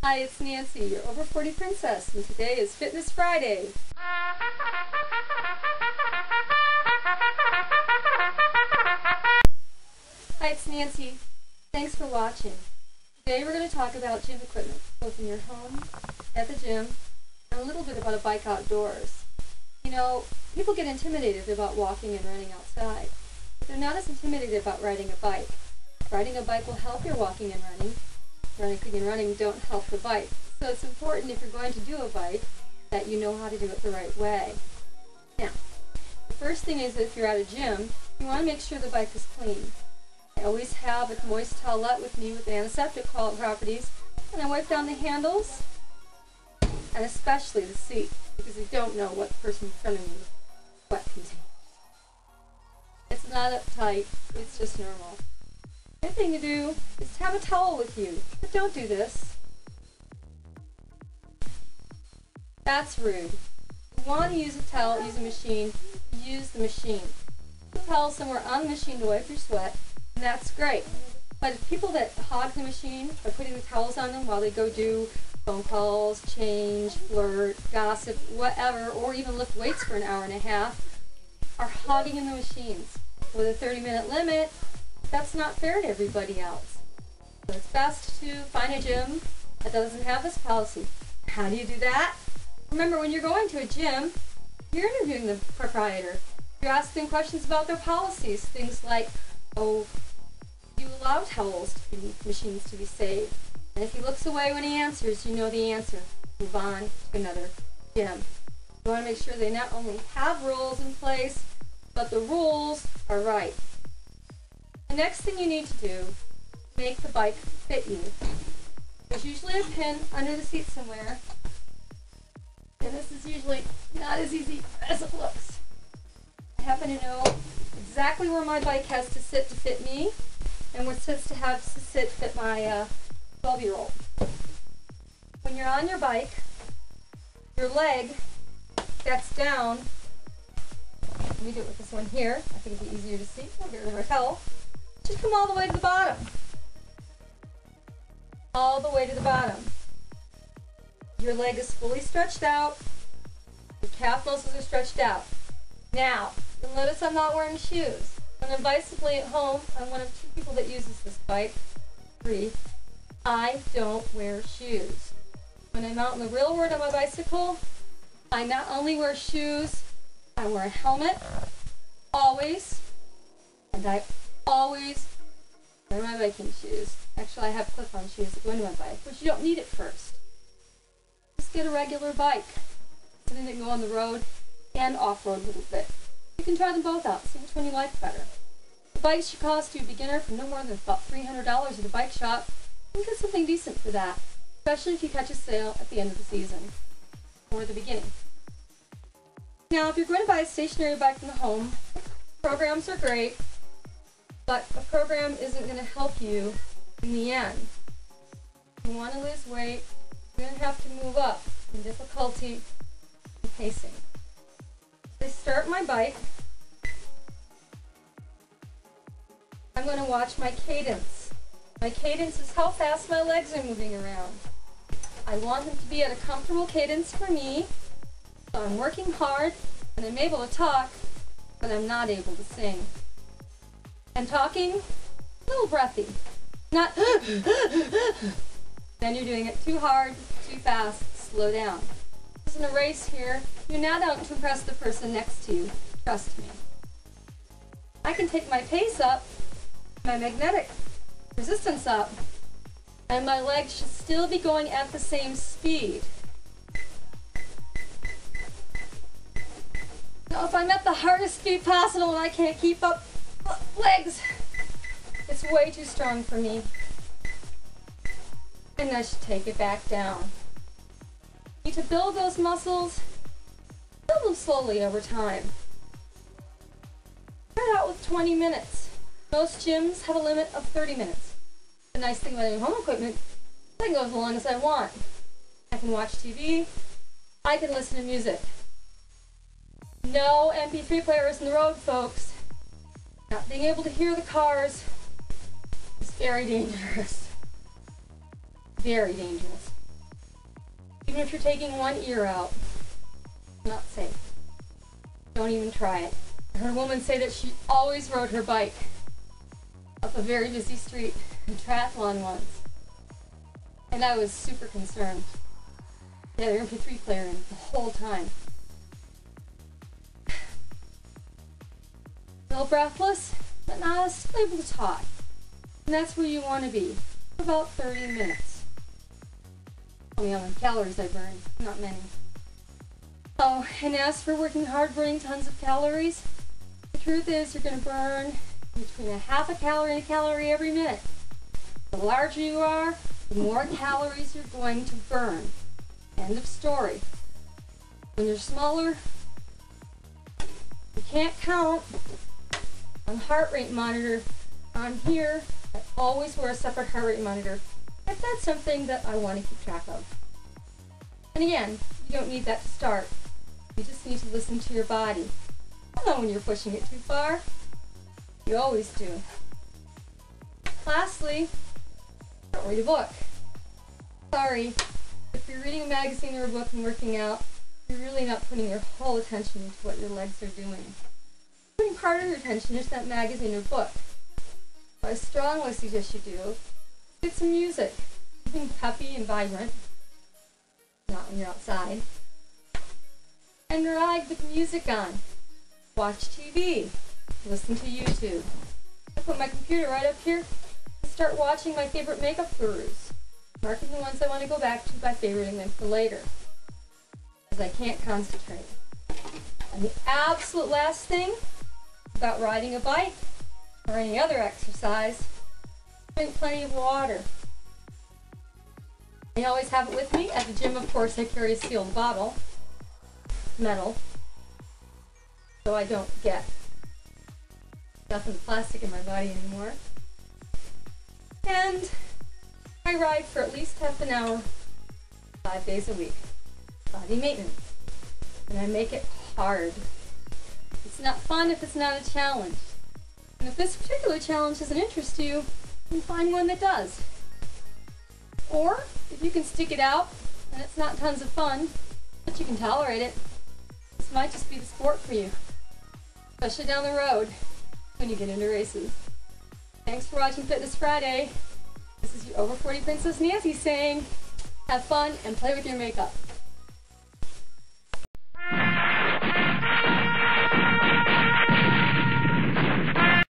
Hi, it's Nancy, your over 40 princess, and today is Fitness Friday. Hi, it's Nancy. Thanks for watching. Today we're going to talk about gym equipment, both in your home, at the gym, and a little bit about a bike outdoors. You know, people get intimidated about walking and running outside, but they're not as intimidated about riding a bike. Riding a bike will help your walking and running. Running and running don't help the bike. So it's important, if you're going to do a bike, that you know how to do it the right way. Now, the first thing is, if you're at a gym, you want to make sure the bike is clean. I always have a moist towelette with me with antiseptic properties, and I wipe down the handles, and especially the seat, because you don't know what the person in front of you sweat contains. It's not uptight, it's just normal. The thing to do is to have a towel with you, but don't do this. That's rude. If you want to use a towel, use a machine, use the machine. Put the towel somewhere on the machine to wipe your sweat, and that's great. But if people that hog the machine by putting the towels on them while they go do phone calls, change, flirt, gossip, whatever, or even lift weights for an hour and a half, are hogging in the machines. With a 30-minute limit, that's not fair to everybody else. So it's best to find a gym that doesn't have this policy. How do you do that? Remember, when you're going to a gym, you're interviewing the proprietor. You're asking questions about their policies. Things like, oh, do you allow towels to be, machines to be saved? And if he looks away when he answers, you know the answer. Move on to another gym. You want to make sure they not only have rules in place, but the rules are right. The next thing you need to do, make the bike fit you. There's usually a pin under the seat somewhere, and this is usually not as easy as it looks. I happen to know exactly where my bike has to sit to fit me, and where it has to have to sit fit my 12-year-old. When you're on your bike, your leg that's down, let me do it with this one here, I think it'd be easier to see. I'll get rid of my towel. Just come all the way to the bottom. All the way to the bottom. Your leg is fully stretched out. Your calf muscles are stretched out. Now, you'll notice I'm not wearing shoes. When I'm bicycling at home, I'm one of 2 people that uses this bike. 3. I don't wear shoes. When I'm out in the real world on my bicycle, I not only wear shoes, I wear a helmet, always, and I always wear my biking shoes. Actually, I have clip-on shoes that go into my bike, but you don't need it first. Just get a regular bike, something that can go on the road and off-road a little bit. You can try them both out, see which one you like better. The bikes should cost you a beginner for no more than about $300 at a bike shop. You can get something decent for that, especially if you catch a sale at the end of the season or the beginning. Now, if you're going to buy a stationary bike from the home, programs are great, but a program isn't going to help you in the end. If you want to lose weight, you're going to have to move up in difficulty and pacing. I start my bike. I'm going to watch my cadence. My cadence is how fast my legs are moving around. I want them to be at a comfortable cadence for me, so I'm working hard and I'm able to talk, but I'm not able to sing. And talking, a little breathy. Not then you're doing it too hard, too fast, slow down. This isn't a race here. You're not out to impress the person next to you. Trust me. I can take my pace up, my magnetic resistance up, and my legs should still be going at the same speed. Now, if I'm at the hardest speed possible and I can't keep up, legs, it's way too strong for me. And I should take it back down. You need to build those muscles, build them slowly over time. Start out with 20 minutes. Most gyms have a limit of 30 minutes. The nice thing about your home equipment, I can go as long as I want. I can watch TV, I can listen to music. No MP3 players in the road, folks. Not being able to hear the cars is very dangerous. Very dangerous. even if you're taking one ear out. Not safe. Don't even try it. I heard a woman say that she always rode her bike up a very busy street in triathlon once. And I was super concerned. She had her MP3 player in the whole time. Still breathless, but not still able to talk. And that's where you want to be, for about 30 minutes. Only how many calories I burn, not many. Oh, and as for working hard, burning tons of calories, the truth is you're going to burn between a half a calorie and a calorie every minute. The larger you are, the more calories you're going to burn. End of story. When you're smaller, you can't count. On heart rate monitor, on here, I always wear a separate heart rate monitor if that's something that I want to keep track of. And again, you don't need that to start. You just need to listen to your body. You know when you're pushing it too far. You always do. Lastly, don't read a book. Sorry, if you're reading a magazine or a book and working out, you're really not putting your whole attention into what your legs are doing. Putting part of your attention into that magazine or book. What I strongly suggest you do, get some music. Something peppy and vibrant. Not when you're outside. And ride with music on. Watch TV. Listen to YouTube. I put my computer right up here and start watching my favorite makeup gurus. Marking the ones I want to go back to by favoriting them for later. Because I can't concentrate. And the absolute last thing about riding a bike or any other exercise, drink plenty of water. I always have it with me. At the gym, of course, I carry a sealed bottle, metal, so I don't get stuff in the plastic in my body anymore. And I ride for at least half an hour, 5 days a week. Body maintenance. And I make it hard. It's not fun if it's not a challenge. And if this particular challenge doesn't interest you, then find one that does. Or, if you can stick it out, and it's not tons of fun, but you can tolerate it, this might just be the sport for you. Especially down the road, when you get into races. Thanks for watching Fitness Friday. This is your Over 40 Princess Nancy saying, have fun and play with your makeup.